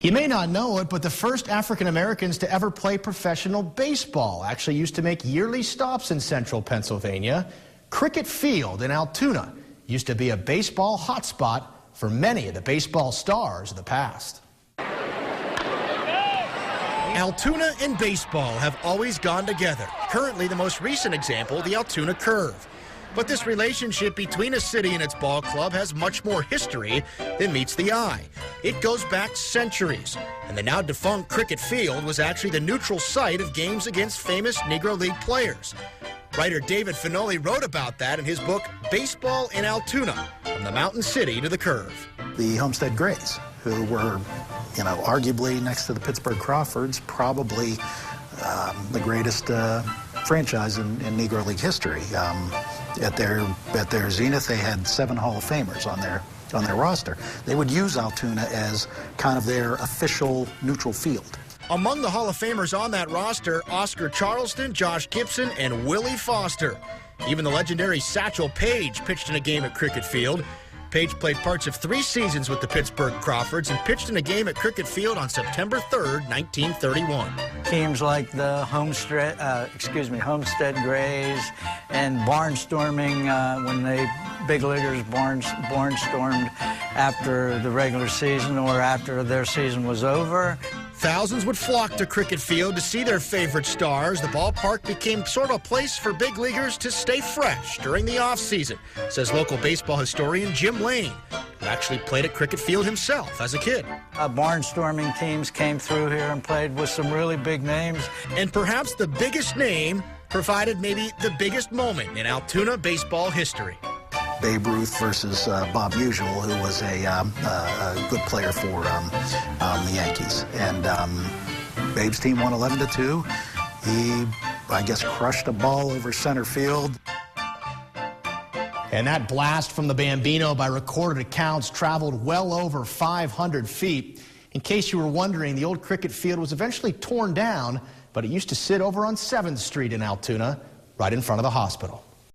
You may not know it, but the first African Americans to ever play professional baseball actually used to make yearly stops in central Pennsylvania. Cricket Field in Altoona used to be a baseball hotspot for many of the baseball stars of the past. Altoona and baseball have always gone together. Currently, the most recent example, the Altoona Curve. But this relationship between a city and its ball club has much more history than meets the eye. It goes back centuries, and the now defunct Cricket Field was actually the neutral site of games against famous Negro League players. Writer David Finoli wrote about that in his book, Baseball in Altoona, From the Mountain City to the Curve. The Homestead Grays, who were, arguably next to the Pittsburgh Crawfords, probably the greatest franchise in Negro League history. At their zenith, they had 7 Hall of Famers on their roster. They would use Altoona as kind of their official neutral field. Among the Hall of Famers on that roster, Oscar Charleston, Josh Gibson, and Willie Foster. Even the legendary Satchel Paige pitched in a game at Cricket Field. Paige played parts of 3 seasons with the Pittsburgh Crawfords and pitched in a game at Cricket Field on September 3rd, 1931. Teams like the Homestead Grays and barnstorming when they big leaguers barnstormed after the regular season or after their season was over. Thousands would flock to Cricket Field to see their favorite stars. The ballpark became sort of a place for big leaguers to stay fresh during the off-season, says local baseball historian Jim Lane, who actually played at Cricket Field himself as a kid. Barnstorming teams came through here and played with some really big names. And perhaps the biggest name provided maybe the biggest moment in Altoona baseball history. Babe Ruth versus Bob Usual, who was a good player for the Yankees. And Babe's team won 11-2. He, I guess, crushed a ball over center field. And that blast from the Bambino, by recorded accounts, traveled well over 500 feet. In case you were wondering, the old Cricket Field was eventually torn down, but it used to sit over on 7th Street in Altoona, right in front of the hospital.